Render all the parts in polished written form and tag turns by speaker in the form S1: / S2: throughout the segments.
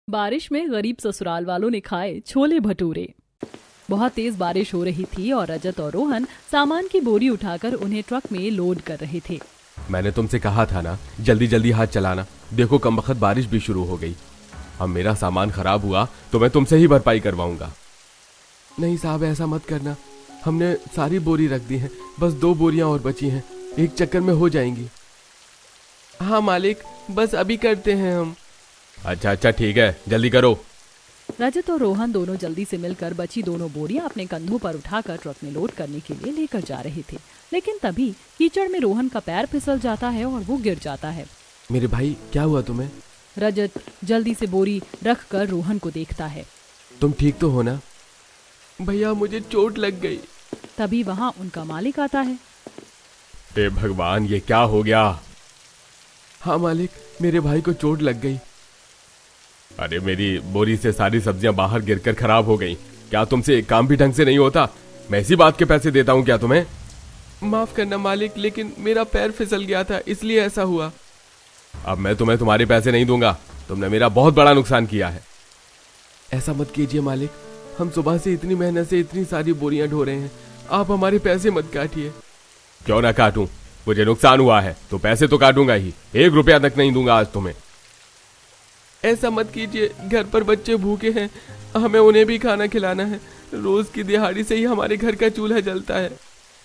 S1: बारिश में गरीब ससुराल वालों ने खाए छोले भटूरे। बहुत तेज बारिश हो रही थी और रजत और रोहन सामान की बोरी उठाकर उन्हें ट्रक में लोड कर रहे थे।
S2: मैंने तुमसे कहा था ना, जल्दी जल्दी हाथ चलाना। देखो कमबख्त बारिश भी शुरू हो गई। अब मेरा सामान खराब हुआ तो मैं तुमसे ही भरपाई करवाऊंगा। नहीं साहब, ऐसा मत करना। हमने सारी बोरी रख दी है, बस 2 बोरियां और बची हैं, एक चक्कर में हो जाएंगी। हाँ मालिक, बस अभी करते हैं हम। अच्छा ठीक है, जल्दी करो।
S1: रजत और रोहन दोनों जल्दी से मिलकर बची दोनों बोरियां अपने कंधों पर उठाकर ट्रक में लोड करने के लिए लेकर जा रहे थे। लेकिन तभी कीचड़ में रोहन का पैर फिसल जाता है और वो गिर जाता है।
S2: मेरे भाई, क्या हुआ तुम्हें?
S1: रजत जल्दी से बोरी रख कर रोहन को देखता है।
S2: तुम ठीक तो हो ना? भैया, मुझे चोट लग गई।
S1: तभी वहाँ उनका मालिक आता है।
S2: हे भगवान, ये क्या हो गया? हाँ मालिक, मेरे भाई को चोट लग गई। अरे मेरी बोरी से सारी सब्जियां बाहर गिरकर खराब हो गईं। क्या तुमसे एक काम भी ढंग से नहीं होता? मैं इसी बात के पैसे देता हूँ क्या तुम्हें? माफ करना मालिक, लेकिन मेरा पैर फिसल गया था, इसलिए ऐसा हुआ। अब मैं तुम्हें तुम्हारे पैसे नहीं दूंगा। तुमने मेरा बहुत बड़ा नुकसान किया है। ऐसा मत कीजिए मालिक, हम सुबह से इतनी मेहनत से इतनी सारी बोरियां ढो रहे हैं, आप हमारे पैसे मत काटिए। क्यों ना काटूं? मुझे नुकसान हुआ है तो पैसे तो काटूंगा ही। 1 रुपया तक नहीं दूंगा आज तुम्हें। ऐसा मत कीजिए, घर पर बच्चे भूखे हैं, हमें उन्हें भी खाना खिलाना है। रोज की दिहाड़ी से ही हमारे घर का चूल्हा जलता है।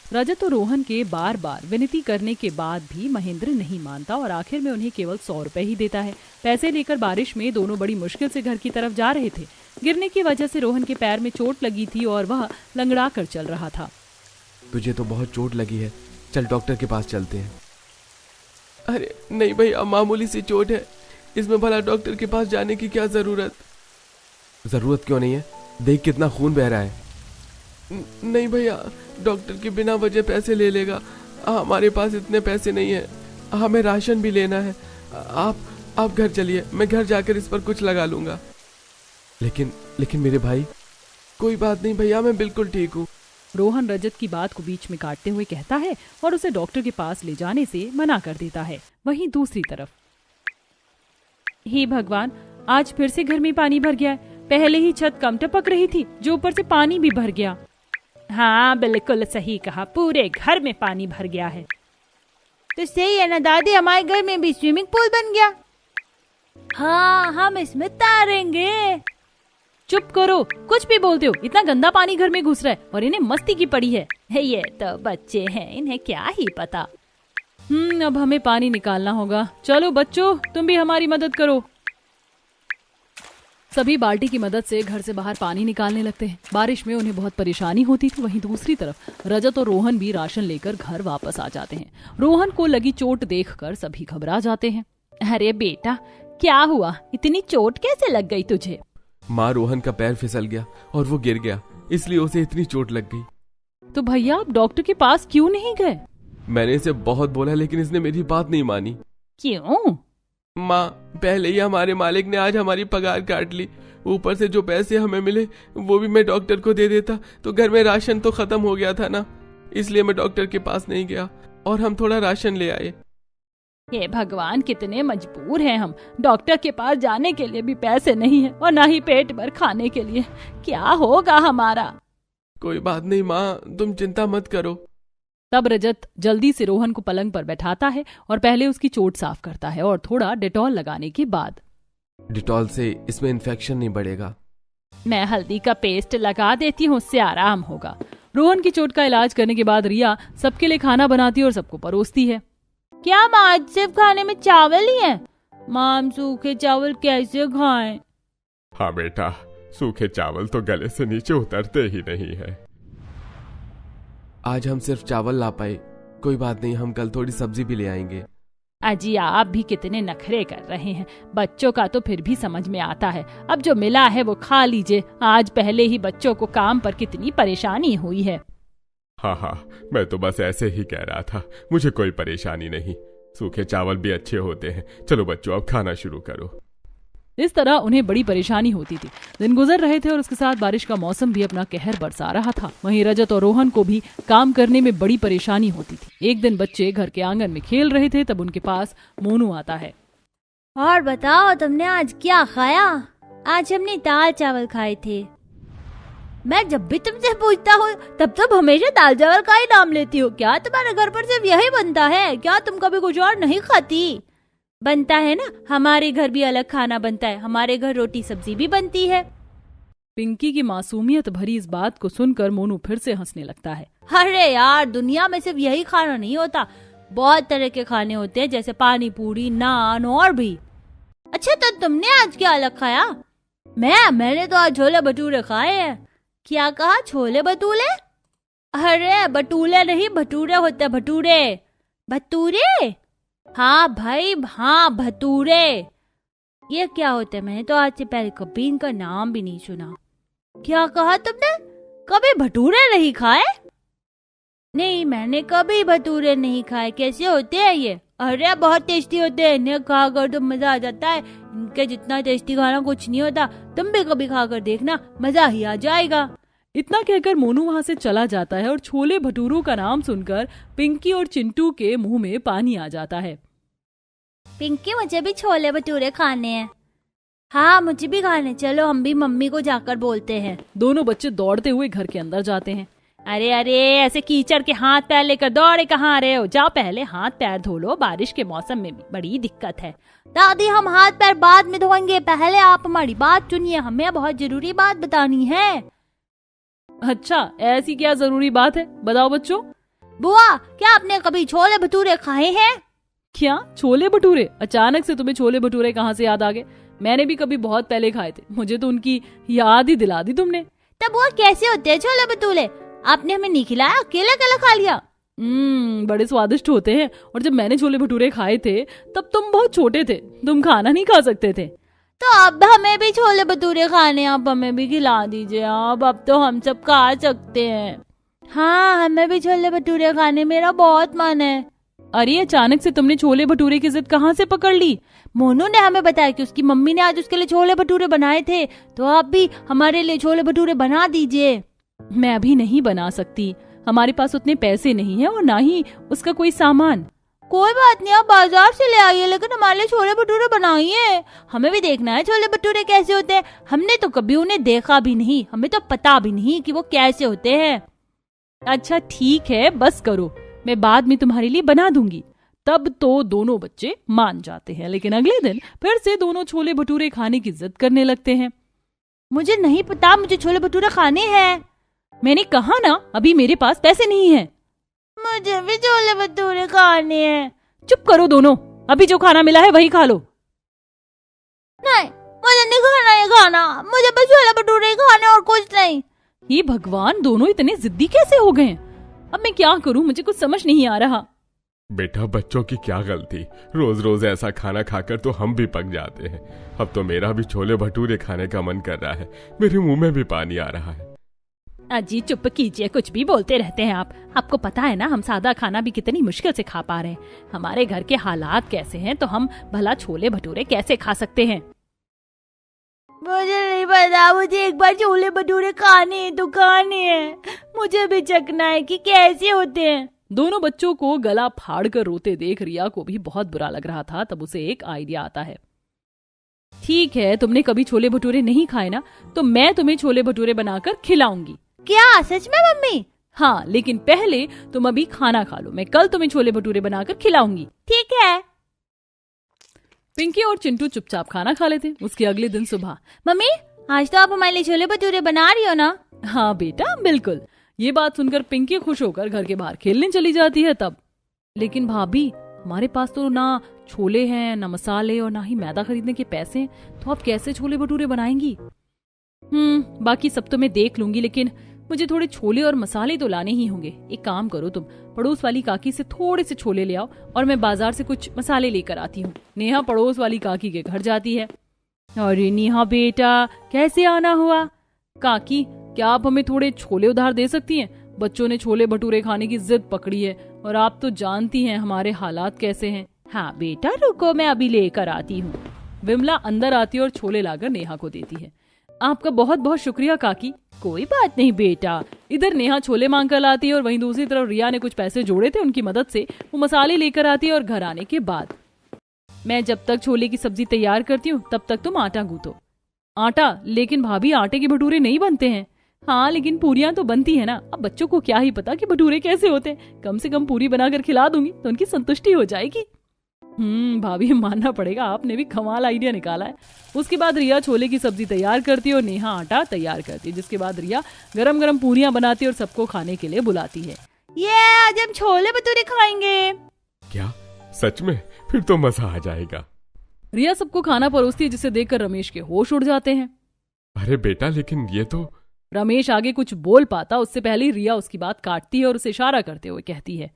S1: रजत और रोहन के बार बार विनती करने के बाद भी महेंद्र नहीं मानता और आखिर में उन्हें केवल 100 रुपए ही देता है। पैसे लेकर बारिश में दोनों बड़ी मुश्किल से घर की तरफ जा रहे थे। गिरने की वजह से रोहन के पैर में चोट लगी थी और वह लंगड़ा कर चल रहा था।
S2: तुझे तो बहुत चोट लगी है, चल डॉक्टर के पास चलते हैं। अरे नहीं भैया, मामूली सी चोट है, इसमें भला डॉक्टर के पास जाने की क्या जरूरत? जरूरत क्यों नहीं है? देख कितना खून बह रहा है। नहीं भैया, डॉक्टर के बिना वजह पैसे ले लेगा। हमारे पास इतने पैसे नहीं है, हमें राशन भी लेना है। आप घर चलिए, मैं घर जाकर इस पर कुछ लगा लूंगा। लेकिन मेरे भाई। कोई बात नहीं भैया, मैं बिल्कुल ठीक हूँ।
S1: रोहन रजत की बात को बीच में काटते हुए कहता है और उसे डॉक्टर के पास ले जाने से मना कर देता है। वहीं दूसरी तरफ, हे भगवान, आज फिर से घर में पानी भर गया है। पहले ही छत कम टपक रही थी, जो ऊपर से पानी भी भर गया। हाँ बिल्कुल सही कहा, पूरे घर में पानी भर गया है।
S3: तो सही है ना दादी, हमारे घर में भी स्विमिंग पूल बन गया। हाँ, हम इसमें तैरेंगे।
S1: चुप करो, कुछ भी बोलते हो। इतना गंदा पानी घर में घुस रहा है और इन्हें मस्ती की पड़ी है।
S3: ये तो बच्चे हैं, इन्हें क्या ही पता।
S1: अब हमें पानी निकालना होगा। चलो बच्चों, तुम भी हमारी मदद करो। सभी बाल्टी की मदद से घर से बाहर पानी निकालने लगते हैं। बारिश में उन्हें बहुत परेशानी होती थी। वहीं दूसरी तरफ रजत और रोहन भी राशन लेकर घर वापस आ जाते हैं। रोहन को लगी चोट देखकर सभी घबरा जाते हैं।
S3: अरे बेटा, क्या हुआ? इतनी चोट कैसे लग गई तुझे?
S2: माँ, रोहन का पैर फिसल गया और वो गिर गया, इसलिए उसे इतनी चोट लग गई।
S1: तो भैया, आप डॉक्टर के पास क्यों नहीं गए?
S2: मैंने इसे बहुत बोला, लेकिन इसने मेरी बात नहीं मानी।
S3: क्यों?
S2: माँ, पहले ही हमारे मालिक ने आज हमारी पगार काट ली। ऊपर से जो पैसे हमें मिले वो भी मैं डॉक्टर को दे देता तो घर में राशन तो खत्म हो गया था ना, इसलिए मैं डॉक्टर के पास नहीं गया और हम थोड़ा राशन ले आए।
S3: हे भगवान, कितने मजबूर हैं हम। डॉक्टर के पास जाने के लिए भी पैसे नहीं है और ना ही पेट भर खाने के लिए। क्या होगा हमारा?
S2: कोई बात नहीं माँ, तुम चिंता मत करो।
S1: तब रजत जल्दी से रोहन को पलंग पर बैठाता है और पहले उसकी चोट साफ करता है और थोड़ा डेटॉल लगाने के बाद,
S2: डिटॉल से इसमें इन्फेक्शन नहीं बढ़ेगा।
S3: मैं हल्दी का पेस्ट लगा देती हूँ, उससे आराम होगा।
S1: रोहन की चोट का इलाज करने के बाद रिया सबके लिए खाना बनाती है और सबको परोसती है।
S3: क्या माँ, आज सिर्फ खाने में चावल ही है? माँ, हम सूखे चावल कैसे खाएं?
S2: हाँ बेटा, सूखे चावल तो गले से नीचे उतरते ही नहीं है। आज हम सिर्फ चावल ला पाए, कोई बात नहीं, हम कल थोड़ी सब्जी भी ले आएंगे।
S3: अजी, आप भी कितने नखरे कर रहे हैं। बच्चों का तो फिर भी समझ में आता है। अब जो मिला है वो खा लीजिए। आज पहले ही बच्चों को काम पर कितनी परेशानी हुई है।
S2: हाँ, मैं तो बस ऐसे ही कह रहा था, मुझे कोई परेशानी नहीं। सूखे चावल भी अच्छे होते हैं। चलो बच्चों, अब खाना शुरू करो।
S1: इस तरह उन्हें बड़ी परेशानी होती थी। दिन गुजर रहे थे और उसके साथ बारिश का मौसम भी अपना कहर बरसा रहा था। वहीं रजत और रोहन को भी काम करने में बड़ी परेशानी होती थी। एक दिन बच्चे घर के आंगन में खेल रहे थे, तब उनके पास मोनू आता है।
S3: और बताओ, तुमने आज क्या खाया?
S4: आज हमने दाल चावल खाए थे। मैं जब भी तुमसे पूछता हूँ तब तुम हमेशा दाल चावल का ही नाम लेती हो। क्या तुम्हारे घर पर सिर्फ यही बनता है? क्या तुम कभी कुछ और नहीं खाती? बनता है ना, हमारे घर भी अलग खाना बनता है। हमारे घर रोटी सब्जी भी बनती है।
S1: पिंकी की मासूमियत भरी इस बात को सुनकर मोनू फिर से हंसने लगता है।
S4: अरे यार, दुनिया में सिर्फ यही खाना नहीं होता, बहुत तरह के खाने होते हैं, जैसे पानी पूरी, नान और भी। अच्छा, तो तुमने आज क्या अलग खाया? मैंने तो आज छोले भटूरे खाए हैं। क्या कहा? छोले भटूरे? अरे भटूरे नहीं, भटूरे होते, भटूरे। भटूरे? हाँ भाई, हाँ भटूरे। ये क्या होते हैं? मैंने तो आज से पहले कभी इनका नाम भी नहीं सुना। क्या कहा तुमने? कभी भटूरे नहीं खाए? नहीं, मैंने कभी भटूरे नहीं खाए। कैसे होते हैं ये? अरे बहुत टेस्टी होते हैं, इन्हें खाकर तो मजा आ जाता है। इनके जितना टेस्टी खाना कुछ नहीं होता। तुम भी कभी खाकर देखना, मजा ही आ जाएगा।
S1: इतना कहकर मोनू वहाँ से चला जाता है और छोले भटूरों का नाम सुनकर पिंकी और चिंटू के मुंह में पानी आ जाता है।
S4: पिंकी, मुझे भी छोले भटूरे खाने हैं। हाँ, मुझे भी खाने। चलो हम भी मम्मी को जाकर बोलते हैं।
S1: दोनों बच्चे दौड़ते हुए घर के अंदर जाते हैं।
S3: अरे अरे, ऐसे कीचड़ के हाथ पैर लेकर दौड़े कहाँ रहे हो? जाओ पहले हाथ पैर धो लो, बारिश के मौसम में भी बड़ी दिक्कत है।
S4: दादी, हम हाथ पैर बाद में धोएंगे, पहले आप हमारी बात सुनिए, हमें बहुत जरूरी बात बतानी है।
S1: अच्छा, ऐसी क्या जरूरी बात है? बताओ बच्चों।
S4: बुआ, क्या आपने कभी छोले भटूरे खाए हैं?
S1: क्या छोले भटूरे? अचानक से तुम्हें छोले भटूरे कहाँ से याद आ गए? मैंने भी कभी बहुत पहले खाए थे, मुझे तो उनकी याद ही दिला दी तुमने।
S4: तब वो कैसे होते हैं छोले भटूरे? आपने हमें नहीं खिलाया, अकेला अकेला खा लिया।
S1: बड़े स्वादिष्ट होते हैं। और जब मैंने छोले भटूरे खाए थे तब तुम बहुत छोटे थे, तुम खाना नहीं खा सकते थे।
S4: तो अब हमें भी छोले भटूरे खाने, आप हमें भी खिला दीजिए। अब तो हम सब खा सकते हैं। हाँ, हमें भी छोले भटूरे खाने, मेरा बहुत मन है।
S1: अरे, अचानक से तुमने छोले भटूरे की जिद कहाँ से पकड़ ली?
S4: मोनू ने हमें बताया कि उसकी मम्मी ने आज उसके लिए छोले भटूरे बनाए थे, तो आप भी हमारे लिए छोले भटूरे बना दीजिए।
S1: मैं अभी नहीं बना सकती, हमारे पास उतने पैसे नहीं है और ना ही उसका कोई सामान।
S4: कोई बात नहीं, आप बाजार से ले आइए, लेकिन हमारे लिए छोले भटूरे बनाइए। हमें भी देखना है छोले भटूरे कैसे होते हैं। हमने तो कभी उन्हें देखा भी नहीं, हमें तो पता भी नहीं कि वो कैसे होते हैं।
S1: अच्छा ठीक है, बस करो, मैं बाद में तुम्हारे लिए बना दूंगी। तब तो दोनों बच्चे मान जाते हैं, लेकिन अगले दिन फिर से दोनों छोले भटूरे खाने की जिद करने लगते हैं।
S4: मुझे नहीं पता, मुझे छोले भटूरे खाने हैं।
S1: मैंने कहा ना, अभी मेरे पास पैसे नहीं है।
S4: मुझे भी छोले भटूरे खाने हैं।
S1: चुप करो दोनों, अभी जो खाना मिला है वही खा लो।
S4: नहीं, मुझे नहीं खाना ये खाना, मुझे बस छोले भटूरे ही खाने और कुछ नहीं।
S1: हे भगवान, दोनों इतने जिद्दी कैसे हो गए? अब मैं क्या करूं, मुझे कुछ समझ नहीं आ रहा।
S2: बेटा, बच्चों की क्या गलती, रोज रोज ऐसा खाना खाकर तो हम भी पक जाते हैं। अब तो मेरा भी छोले भटूरे खाने का मन कर रहा है, मेरे मुंह में भी पानी आ रहा है।
S3: अजी चुप कीजिए, कुछ भी बोलते रहते हैं आप। आपको पता है ना, हम सादा खाना भी कितनी मुश्किल से खा पा रहे हैं। हमारे घर के हालात कैसे हैं, तो हम भला छोले भटूरे कैसे खा सकते हैं?
S4: मुझे नहीं पता, मुझे एक बार छोले भटूरे खाने तो खाने हैं। मुझे भी चखना है कि कैसे होते हैं।
S1: दोनों बच्चों को गला फाड़ कर रोते देख रिया को भी बहुत बुरा लग रहा था। तब उसे एक आइडिया आता है। ठीक है, तुमने कभी छोले भटूरे नहीं खाए ना, तो मैं तुम्हें छोले भटूरे बनाकर खिलाऊंगी।
S4: क्या सच में मम्मी?
S1: हाँ, लेकिन पहले तुम अभी खाना खा लो, मैं कल तुम्हें छोले भटूरे बनाकर खिलाऊंगी।
S4: ठीक है।
S1: पिंकी और चिंटू चुपचाप खाना खा लेते। उसके अगले दिन सुबह,
S4: मम्मी आज तो आप हमारे लिए छोले भटूरे बना रही हो ना?
S1: हाँ बेटा, बिल्कुल। ये बात सुनकर पिंकी खुश होकर घर के बाहर खेलने चली जाती है। तब, लेकिन भाभी, हमारे पास तो ना छोले हैं, ना मसाले और ना ही मैदा खरीदने के पैसे हैं, तो आप कैसे छोले भटूरे बनाएंगी? बाकी सब तो मैं देख लूंगी, लेकिन मुझे थोड़े छोले और मसाले तो लाने ही होंगे। एक काम करो, तुम पड़ोस वाली काकी से थोड़े से छोले ले आओ और मैं बाजार से कुछ मसाले लेकर आती हूँ। नेहा पड़ोस वाली काकी के घर जाती है। अरे नेहा बेटा, कैसे आना हुआ? काकी, क्या आप हमें थोड़े छोले उधार दे सकती हैं? बच्चों ने छोले भटूरे खाने की जिद पकड़ी है और आप तो जानती हैं हमारे हालात कैसे हैं।
S3: हाँ बेटा रुको, मैं अभी लेकर आती हूँ।
S1: विमला अंदर आती है और छोले लाकर नेहा को देती है। आपका बहुत बहुत शुक्रिया काकी।
S3: कोई बात नहीं बेटा।
S1: इधर नेहा छोले मांग कर लाती है और वहीं दूसरी तरफ रिया ने कुछ पैसे जोड़े थे, उनकी मदद से वो मसाले लेकर आती है। और घर आने के बाद, मैं जब तक छोले की सब्जी तैयार करती हूँ तब तक तुम आटा गूंथो। आटा? लेकिन भाभी आटे के भटूरे नहीं बनते हैं। हाँ लेकिन पूरियां तो बनती है ना। अब बच्चों को क्या ही पता कि भटूरे कैसे होते हैं। कम से कम पूरी बनाकर खिला दूंगी तो उनकी संतुष्टि हो जाएगी। भाभी मानना पड़ेगा, आपने भी कमाल आइडिया निकाला है। उसके बाद रिया छोले की सब्जी तैयार करती है और नेहा आटा तैयार करती है, जिसके बाद रिया गरम गरम पूरियां बनाती है और सबको खाने के लिए बुलाती है।
S4: ये आज हम छोले भटूरे खाएंगे।
S2: क्या सच में? फिर तो मजा आ जाएगा।
S1: रिया सबको खाना परोसती है, जिसे देखकर रमेश के होश उड़ जाते हैं।
S2: अरे बेटा, लेकिन ये तो।
S1: रमेश आगे कुछ बोल पाता उससे पहले रिया उसकी बात काटती है और उसे इशारा करते हुए कहती है,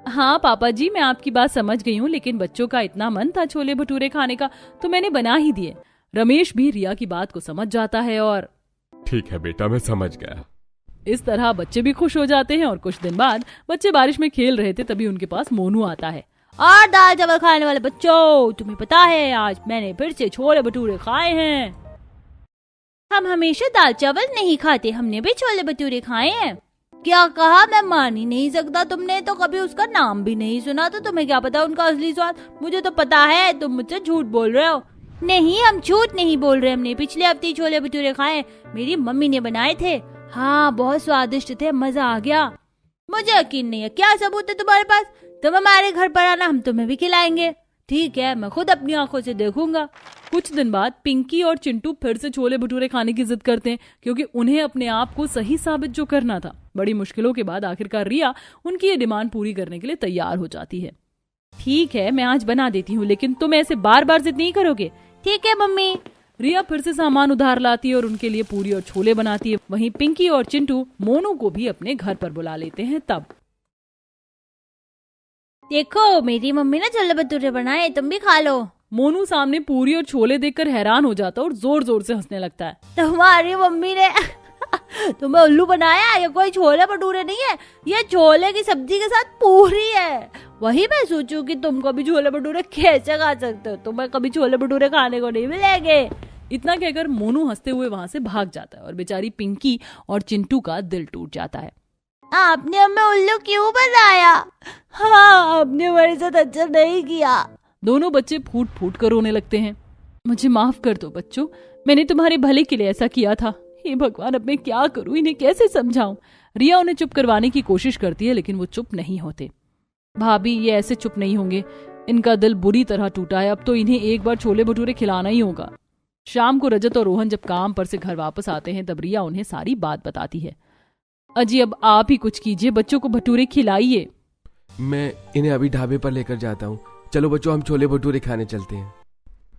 S1: हाँ पापा जी, मैं आपकी बात समझ गई हूँ, लेकिन बच्चों का इतना मन था छोले भटूरे खाने का तो मैंने बना ही दिए। रमेश भी रिया की बात को समझ जाता है और
S2: ठीक है बेटा, मैं समझ गया।
S1: इस तरह बच्चे भी खुश हो जाते हैं। और कुछ दिन बाद बच्चे बारिश में खेल रहे थे, तभी उनके पास मोनू आता है।
S4: और दाल चावल खाने वाले बच्चों, तुम्हें पता है आज मैंने फिर से छोले भटूरे खाए हैं। हम हमेशा दाल चावल नहीं खाते, हमने भी छोले भटूरे खाए हैं। क्या कहा? मैं मान ही नहीं सकता, तुमने तो कभी उसका नाम भी नहीं सुना, तो तुम्हें क्या पता उनका असली स्वाद? मुझे तो पता है, तुम मुझसे झूठ बोल रहे हो। नहीं, हम झूठ नहीं बोल रहे, हमने पिछले हफ्ते छोले भटूरे खाए, मेरी मम्मी ने बनाए थे। हाँ, बहुत स्वादिष्ट थे, मजा आ गया। मुझे यकीन नहीं है, क्या सबूत है तुम्हारे पास? तुम हमारे घर पर आना, हम तुम्हें भी खिलाएंगे। ठीक है, मैं खुद अपनी आंखों से देखूंगा।
S1: कुछ दिन बाद पिंकी और चिंटू फिर से छोले भटूरे खाने की जिद करते हैं, क्योंकि उन्हें अपने आप को सही साबित जो करना था। बड़ी मुश्किलों के बाद आखिरकार रिया उनकी ये डिमांड पूरी करने के लिए तैयार हो जाती है। ठीक है, मैं आज बना देती हूँ, लेकिन तुम ऐसे बार बार जिद नहीं करोगे।
S4: ठीक है मम्मी।
S1: रिया फिर से सामान उधार लाती है और उनके लिए पूरी और छोले बनाती है। वहीं पिंकी और चिंटू मोनू को भी अपने घर पर बुला लेते हैं। तब
S4: देखो, मेरी मम्मी ने छोले भटूरे बनाए, तुम भी खा लो।
S1: मोनू सामने पूरी और छोले देखकर हैरान हो जाता है और जोर जोर से हंसने लगता है।
S4: तुम्हारी मम्मी ने तुम्हें उल्लू बनाया? ये कोई छोले भटूरे नहीं है, ये छोले की सब्जी के साथ पूरी है। वही मैं सोचूं कि तुम कभी छोले भटूरे कैसे खा सकते हो, तुम्हें कभी छोले भटूरे खाने को नहीं मिलेंगे।
S1: इतना कहकर मोनू हंसते हुए वहाँ से भाग जाता है और बेचारी पिंकी और चिंटू का दिल टूट जाता है।
S4: आपने हमें उल्लू क्यों बनाया? हाँ, आपने हमारे साथ अच्छा नहीं किया।
S1: दोनों बच्चे फूट फूट कर रोने लगते हैं। मुझे माफ कर दो बच्चों, मैंने तुम्हारे भले के लिए ऐसा किया था। हे भगवान, अब मैं क्या करूं, इन्हें कैसे समझाऊं। रिया उन्हें चुप करवाने की कोशिश करती है, लेकिन वो चुप नहीं होते। भाभी, ये ऐसे चुप नहीं होंगे, इनका दिल बुरी तरह टूटा है। अब तो इन्हें एक बार छोले भटूरे खिलाना ही होगा। शाम को रजत और रोहन जब काम पर से घर वापस आते हैं, तब रिया उन्हें सारी बात बताती है। अजी, अब आप ही कुछ कीजिए, बच्चों को भटूरे खिलाइए।
S2: मैं इन्हें अभी ढाबे पर लेकर जाता हूँ। चलो बच्चों, हम छोले भटूरे खाने चलते हैं।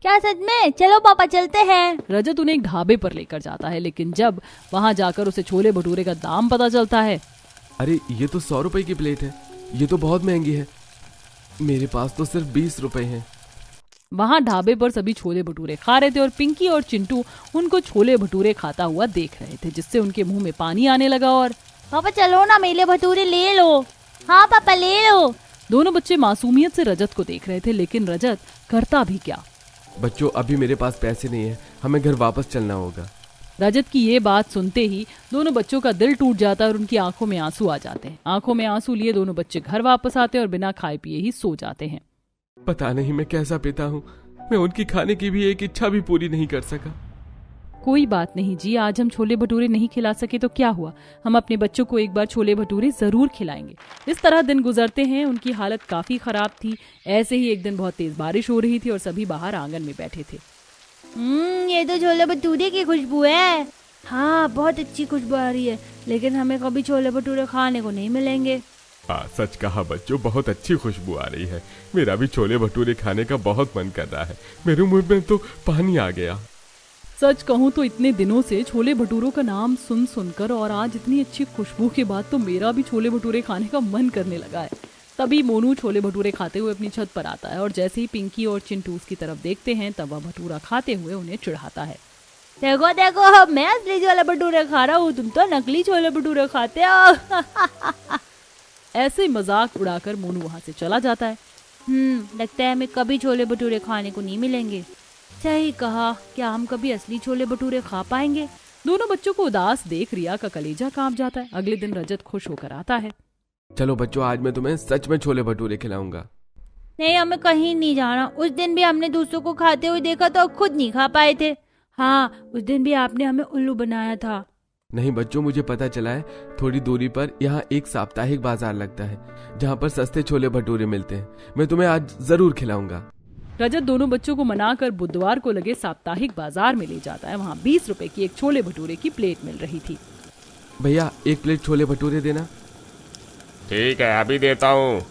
S4: क्या सच में? चलो पापा, चलते हैं।
S1: रजत उन्हें एक ढाबे पर लेकर जाता है, लेकिन जब वहाँ जाकर उसे छोले भटूरे का दाम पता चलता है।
S2: अरे, ये तो 100 रुपए की प्लेट है, ये तो बहुत महंगी है। मेरे पास तो सिर्फ 20 रुपए हैं।
S1: वहाँ ढाबे पर सभी छोले भटूरे खा रहे थे और पिंकी और चिंटू उनको छोले भटूरे खाता हुआ देख रहे थे, जिससे उनके मुंह में पानी आने लगा। और
S4: पापा चलो ना, मेरे भटूरे ले लो। हाँ पापा, ले लो।
S1: दोनों बच्चे मासूमियत से रजत को देख रहे थे, लेकिन रजत करता भी क्या।
S2: बच्चों, अभी मेरे पास पैसे नहीं है, हमें घर वापस चलना होगा।
S1: रजत की ये बात सुनते ही दोनों बच्चों का दिल टूट जाता है और उनकी आंखों में आंसू आ जाते हैं। आंखों में आंसू लिए दोनों बच्चे घर वापस आते हैं और बिना खाए पिए ही सो जाते हैं।
S2: पता नहीं मैं कैसा पिता हूँ, मैं उनकी खाने की भी एक इच्छा भी पूरी नहीं कर सका।
S1: कोई बात नहीं जी, आज हम छोले भटूरे नहीं खिला सके तो क्या हुआ, हम अपने बच्चों को एक बार छोले भटूरे जरूर खिलाएंगे। इस तरह दिन गुजरते हैं। उनकी हालत काफी खराब थी। ऐसे ही एक दिन बहुत तेज बारिश हो रही थी और सभी बाहर आंगन में बैठे थे।
S4: ये तो छोले भटूरे की खुशबू है। हाँ, बहुत अच्छी खुशबू आ रही है, लेकिन हमें कभी छोले भटूरे खाने को नहीं मिलेंगे।
S2: हाँ, सच कहा बच्चों, बहुत अच्छी खुशबू आ रही है। मेरा भी छोले भटूरे खाने का बहुत मन कर रहा है, मेरे मुंह में तो पानी आ गया।
S1: सच कहूँ तो इतने दिनों से छोले भटूरों का नाम सुन सुनकर और आज इतनी अच्छी खुशबू के बाद तो मेरा भी छोले भटूरे खाने का मन करने लगा है। तभी मोनू छोले भटूरे खाते हुए अपनी छत पर आता है और जैसे ही पिंकी और चिंटू उसकी तरफ देखते हैं, तब वह भटूरा खाते हुए उन्हें चिढ़ाता है।
S4: देखो देखो, मैं असली छोले भटूरे खा रहा हूँ, तुम तो नकली छोले भटूरे खाते हो।
S1: ऐसे मजाक उड़ाकर मोनू वहाँ से चला जाता है।
S4: लगता है हमें कभी छोले भटूरे खाने को नहीं मिलेंगे। सही कहा, क्या हम कभी असली छोले भटूरे खा पाएंगे?
S1: दोनों बच्चों को उदास देख रिया का कलेजा कांप जाता है। अगले दिन रजत खुश होकर आता है।
S2: चलो बच्चों, आज मैं तुम्हें सच में छोले भटूरे खिलाऊंगा।
S4: नहीं, हमें कहीं नहीं जाना। उस दिन भी हमने दूसरों को खाते हुए देखा तो खुद नहीं खा पाए थे। हाँ, उस दिन भी आपने हमें उल्लू बनाया था।
S2: नहीं बच्चों, मुझे पता चला है थोड़ी दूरी पर यहाँ एक साप्ताहिक बाजार लगता है जहाँ पर सस्ते छोले भटूरे मिलते हैं। मैं तुम्हें आज जरूर खिलाऊंगा।
S1: रजत दोनों बच्चों को मनाकर बुधवार को लगे साप्ताहिक बाजार में ले जाता है। वहाँ 20 रुपए की एक छोले भटूरे की प्लेट मिल रही थी।
S2: भैया 1 प्लेट छोले भटूरे देना।
S5: ठीक है, अभी देता हूँ।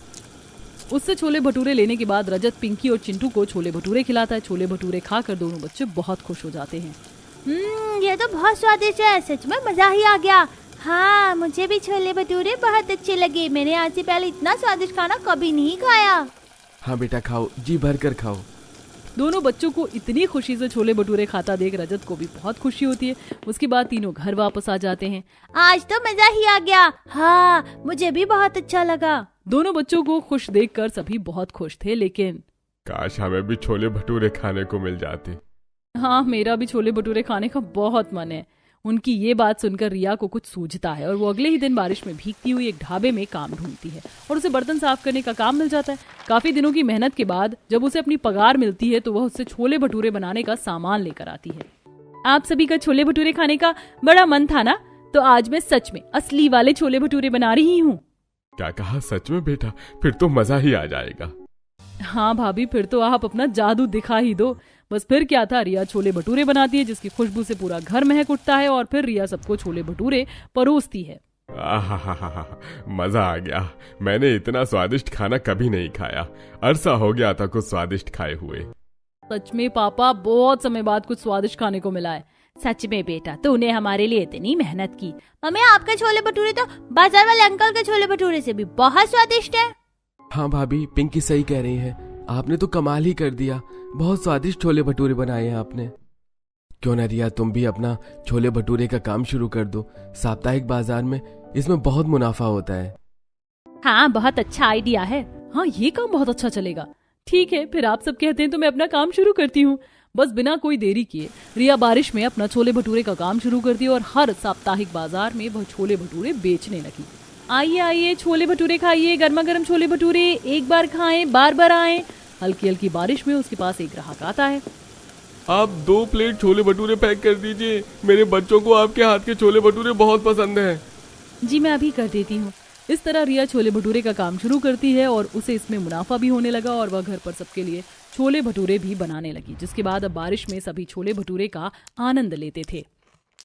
S1: उससे छोले भटूरे लेने के बाद रजत पिंकी और चिंटू को छोले भटूरे खिलाता है। छोले भटूरे खाकर दोनों बच्चे बहुत खुश हो जाते हैं।
S4: ये तो बहुत स्वादिष्ट है, सच में मजा ही आ गया। हाँ, मुझे भी छोले भटूरे बहुत अच्छे लगे। मैंने आज से पहले इतना स्वादिष्ट खाना कभी नहीं खाया।
S2: हाँ बेटा खाओ, जी भर कर खाओ।
S1: दोनों बच्चों को इतनी खुशी से छोले भटूरे खाता देख रजत को भी बहुत खुशी होती है। उसके बाद तीनों घर वापस आ जाते हैं।
S4: आज तो मजा ही आ गया। हाँ, मुझे भी बहुत अच्छा लगा।
S1: दोनों बच्चों को खुश देखकर सभी बहुत खुश थे, लेकिन
S2: काश हमें भी छोले भटूरे खाने को मिल जाते।
S1: हाँ, मेरा भी छोले भटूरे खाने का बहुत मन है। उनकी ये बात सुनकर रिया को कुछ सूझता है और वो अगले ही दिन बारिश में भीगती हुई एक ढाबे में काम ढूंढती है और उसे बर्तन साफ करने का काम मिल जाता है। काफी दिनों की मेहनत के बाद जब उसे अपनी पगार मिलती है तो वह उससे छोले भटूरे बनाने का सामान लेकर आती है। आप सभी का छोले भटूरे खाने का बड़ा मन था ना, तो आज मैं सच में असली वाले छोले भटूरे बना रही हूँ।
S2: क्या कहा? सच में बेटा? फिर तो मजा ही आ जाएगा।
S1: हाँ भाभी, फिर तो आप अपना जादू दिखा ही दो। बस फिर क्या था, रिया छोले भटूरे बनाती है जिसकी खुशबू से पूरा घर महक उठता है और फिर रिया सबको छोले भटूरे परोसती है।
S2: मजा आ गया। मैंने इतना स्वादिष्ट खाना कभी नहीं खाया। अरसा हो गया था कुछ स्वादिष्ट खाए हुए।
S1: सच में पापा, बहुत समय बाद कुछ स्वादिष्ट खाने को मिला है।
S4: सच में बेटा, तूने हमारे लिए इतनी मेहनत की। मम्मी, आपके छोले भटूरे तो बाजार वाले अंकल के छोले भटूरे से भी बहुत स्वादिष्ट है।
S2: हाँ भाभी, पिंकी सही कह रही है। आपने तो कमाल ही कर दिया। बहुत स्वादिष्ट छोले भटूरे बनाए हैं आपने। क्यों ना रिया, तुम भी अपना छोले भटूरे का काम शुरू कर दो। साप्ताहिक बाजार में इसमें बहुत मुनाफा होता है।
S4: हाँ, बहुत अच्छा आइडिया है।
S1: हाँ, ये काम बहुत अच्छा चलेगा। ठीक है, फिर आप सब कहते हैं तो मैं अपना काम शुरू करती हूँ। बस बिना कोई देरी किए रिया बारिश में अपना छोले भटूरे का काम शुरू कर दिया और हर साप्ताहिक बाजार में वह छोले भटूरे बेचने लगी। आइए आइए, छोले भटूरे खाइए, गर्मा गर्म छोले भटूरे, एक बार खाएं बार बार आएं। हल्की हल्की बारिश में उसके पास एक ग्राहक आता है।
S2: आप 2 प्लेट छोले भटूरे पैक कर दीजिए। मेरे बच्चों को आपके हाथ के छोले भटूरे बहुत पसंद हैं।
S1: जी मैं अभी कर देती हूँ। इस तरह रिया छोले भटूरे का काम शुरू करती है और उसे इसमें मुनाफा भी होने लगा और वह घर पर सबके लिए छोले भटूरे भी बनाने लगी, जिसके बाद अब बारिश में सभी छोले भटूरे का आनंद लेते थे।